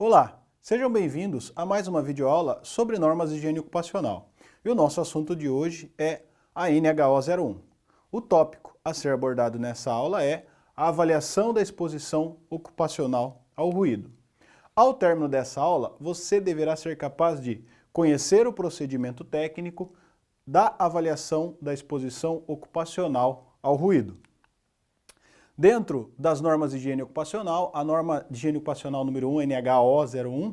Olá, sejam bem-vindos a mais uma videoaula sobre normas de higiene ocupacional. E o nosso assunto de hoje é a NHO01. O tópico a ser abordado nessa aula é a avaliação da exposição ocupacional ao ruído. Ao término dessa aula, você deverá ser capaz de conhecer o procedimento técnico da avaliação da exposição ocupacional ao ruído. Dentro das normas de higiene ocupacional, a norma de higiene ocupacional número 1, NHO01,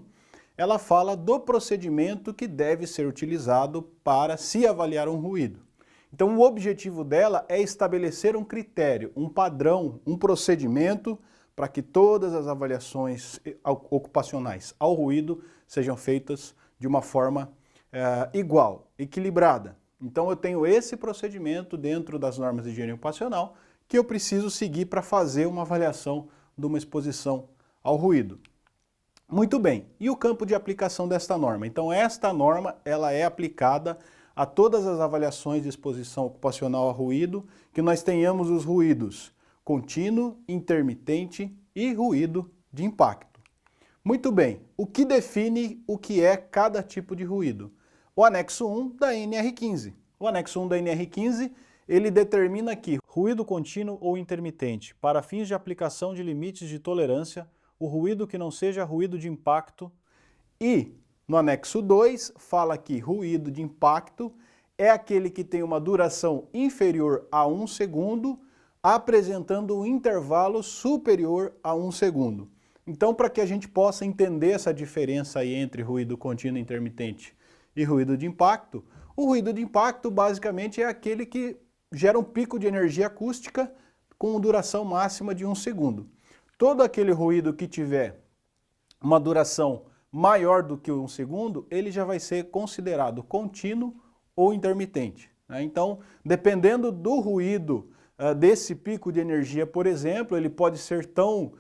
ela fala do procedimento que deve ser utilizado para se avaliar um ruído. Então, o objetivo dela é estabelecer um critério, um padrão, um procedimento para que todas as avaliações ocupacionais ao ruído sejam feitas de uma forma igual, equilibrada. Então, eu tenho esse procedimento dentro das normas de higiene ocupacional que eu preciso seguir para fazer uma avaliação de uma exposição ao ruído. Muito bem, e o campo de aplicação desta norma? Então esta norma ela é aplicada a todas as avaliações de exposição ocupacional a ruído, que nós tenhamos os ruídos contínuo, intermitente e ruído de impacto. Muito bem, o que define o que é cada tipo de ruído? O anexo 1 da NR15. O anexo 1 da NR15 ele determina que ruído contínuo ou intermitente, para fins de aplicação de limites de tolerância, o ruído que não seja ruído de impacto, e no anexo 2 fala que ruído de impacto é aquele que tem uma duração inferior a 1 segundo, apresentando um intervalo superior a 1 segundo. Então, para que a gente possa entender essa diferença aí entre ruído contínuo intermitente e ruído de impacto, o ruído de impacto basicamente é aquele que gera um pico de energia acústica com duração máxima de 1 segundo. Todo aquele ruído que tiver uma duração maior do que 1 segundo, ele já vai ser considerado contínuo ou intermitente. Então, dependendo do ruído desse pico de energia, por exemplo, ele pode ser tão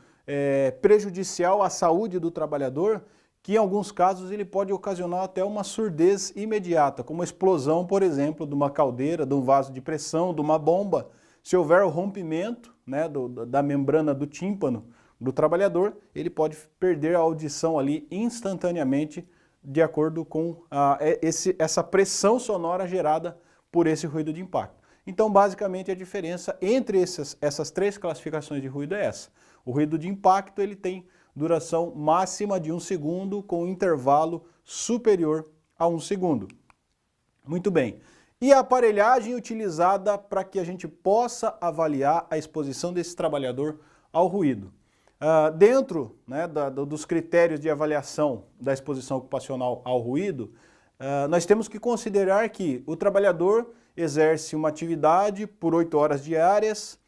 prejudicial à saúde do trabalhador que em alguns casos ele pode ocasionar até uma surdez imediata, como a explosão, por exemplo, de uma caldeira, de um vaso de pressão, de uma bomba. Se houver o rompimento da membrana do tímpano do trabalhador, ele pode perder a audição ali instantaneamente de acordo com essa pressão sonora gerada por esse ruído de impacto. Então, basicamente, a diferença entre essas três classificações de ruído é essa. O ruído de impacto ele tem duração máxima de 1 segundo com intervalo superior a 1 segundo. Muito bem. E a aparelhagem utilizada para que a gente possa avaliar a exposição desse trabalhador ao ruído. Dentro dos critérios de avaliação da exposição ocupacional ao ruído, nós temos que considerar que o trabalhador exerce uma atividade por 8 horas diárias,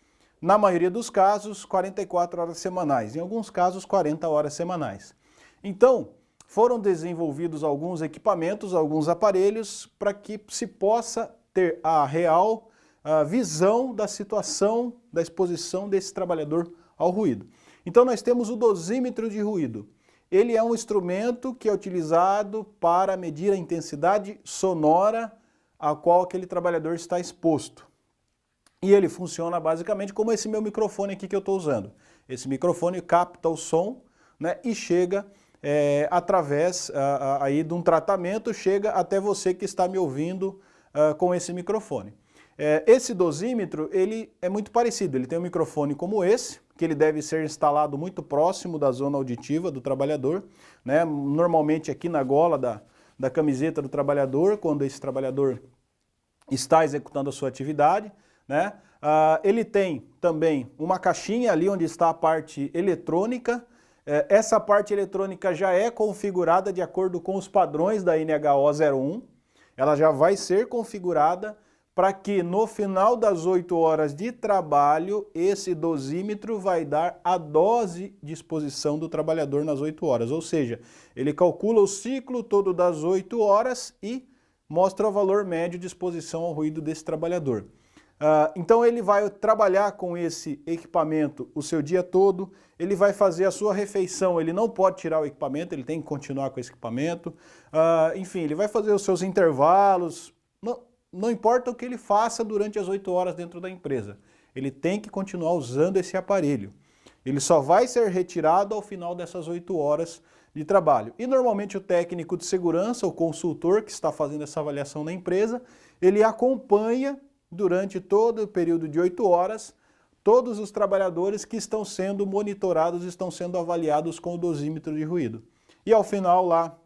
na maioria dos casos, 44 horas semanais, em alguns casos, 40 horas semanais. Então, foram desenvolvidos alguns equipamentos, alguns aparelhos, para que se possa ter a real visão da situação da exposição desse trabalhador ao ruído. Então, nós temos o dosímetro de ruído. Ele é um instrumento que é utilizado para medir a intensidade sonora a qual aquele trabalhador está exposto. E ele funciona basicamente como esse meu microfone aqui que eu estou usando. Esse microfone capta o som e chega através aí de um tratamento, chega até você que está me ouvindo com esse microfone. Esse dosímetro ele é muito parecido, ele tem um microfone como esse, que ele deve ser instalado muito próximo da zona auditiva do trabalhador, normalmente aqui na gola da camiseta do trabalhador, quando esse trabalhador está executando a sua atividade. Ele tem também uma caixinha ali onde está a parte eletrônica. Essa parte eletrônica já é configurada de acordo com os padrões da NHO01. Ela já vai ser configurada para que no final das 8 horas de trabalho, esse dosímetro vai dar a dose de exposição do trabalhador nas 8 horas. Ou seja, ele calcula o ciclo todo das 8 horas e mostra o valor médio de exposição ao ruído desse trabalhador. Então ele vai trabalhar com esse equipamento o seu dia todo, ele vai fazer a sua refeição, ele não pode tirar o equipamento, ele tem que continuar com esse equipamento, enfim, ele vai fazer os seus intervalos, não importa o que ele faça durante as 8 horas dentro da empresa, ele tem que continuar usando esse aparelho. Ele só vai ser retirado ao final dessas 8 horas de trabalho. E normalmente o técnico de segurança, o consultor que está fazendo essa avaliação na empresa, ele acompanha durante todo o período de 8 horas todos os trabalhadores que estão sendo monitorados, estão sendo avaliados com o dosímetro de ruído. E ao final lá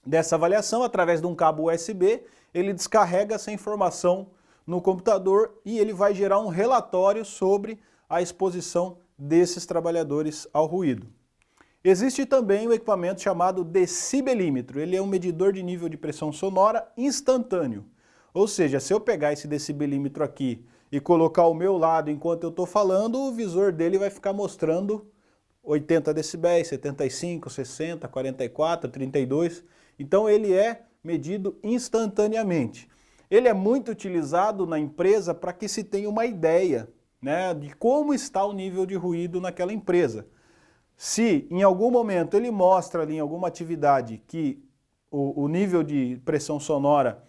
dessa avaliação, através de um cabo USB, ele descarrega essa informação no computador e ele vai gerar um relatório sobre a exposição desses trabalhadores ao ruído. Existe também um equipamento chamado decibelímetro. Ele é um medidor de nível de pressão sonora instantâneo. Ou seja, se eu pegar esse decibelímetro aqui e colocar ao meu lado enquanto eu estou falando, o visor dele vai ficar mostrando 80 decibéis, 75, 60, 44, 32. Então ele é medido instantaneamente. Ele é muito utilizado na empresa para que se tenha uma ideia, né, de como está o nível de ruído naquela empresa. Se em algum momento ele mostra ali em alguma atividade que o nível de pressão sonora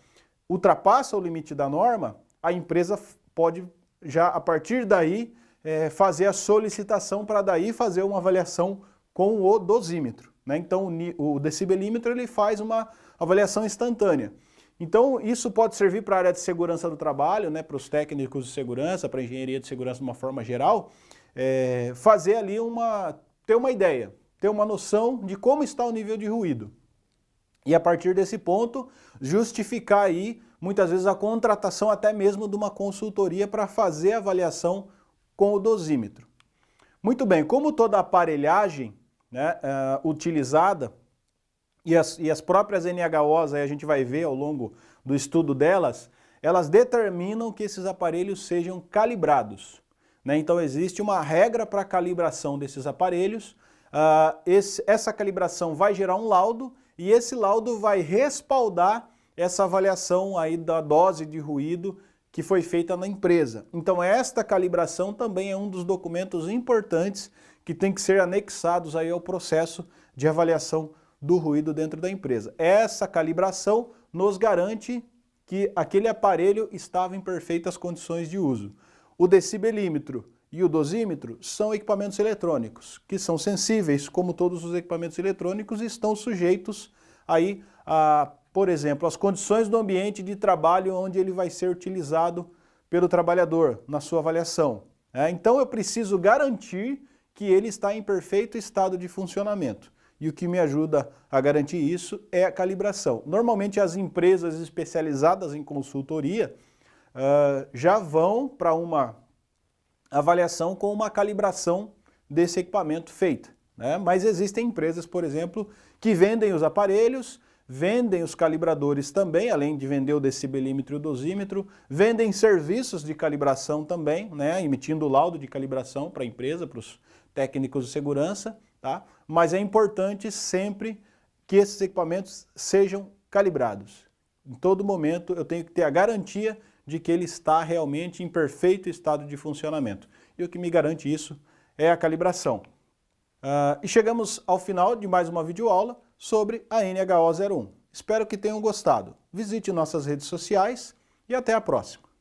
ultrapassa o limite da norma, a empresa pode já a partir daí fazer a solicitação para daí fazer uma avaliação com o dosímetro, né? Então o decibelímetro ele faz uma avaliação instantânea. Então isso pode servir para a área de segurança do trabalho, né, para os técnicos de segurança, para a engenharia de segurança de uma forma geral, fazer ali ter uma ideia, ter uma noção de como está o nível de ruído. E a partir desse ponto, justificar aí, muitas vezes, a contratação até mesmo de uma consultoria para fazer a avaliação com o dosímetro. Muito bem, como toda aparelhagem, né, utilizada, e as próprias NHOs, aí a gente vai ver ao longo do estudo delas, elas determinam que esses aparelhos sejam calibrados, né? Então existe uma regra para a calibração desses aparelhos, essa calibração vai gerar um laudo e esse laudo vai respaldar essa avaliação aí da dose de ruído que foi feita na empresa. Então esta calibração também é um dos documentos importantes que tem que ser anexados aí ao processo de avaliação do ruído dentro da empresa. Essa calibração nos garante que aquele aparelho estava em perfeitas condições de uso. O decibelímetro e o dosímetro são equipamentos eletrônicos, que são sensíveis, como todos os equipamentos eletrônicos, e estão sujeitos aí a, por exemplo, as condições do ambiente de trabalho onde ele vai ser utilizado pelo trabalhador na sua avaliação. Então eu preciso garantir que ele está em perfeito estado de funcionamento. E o que me ajuda a garantir isso é a calibração. Normalmente as empresas especializadas em consultoria já vão para uma avaliação com uma calibração desse equipamento feita, né? Mas existem empresas, por exemplo, que vendem os aparelhos, vendem os calibradores também, além de vender o decibelímetro e o dosímetro, vendem serviços de calibração também, né? Emitindo laudo de calibração para a empresa, para os técnicos de segurança, tá? Mas é importante sempre que esses equipamentos sejam calibrados. Em todo momento eu tenho que ter a garantia de que ele está realmente em perfeito estado de funcionamento. E o que me garante isso é a calibração. E chegamos ao final de mais uma videoaula sobre a NHO 01. Espero que tenham gostado. Visite nossas redes sociais e até a próxima.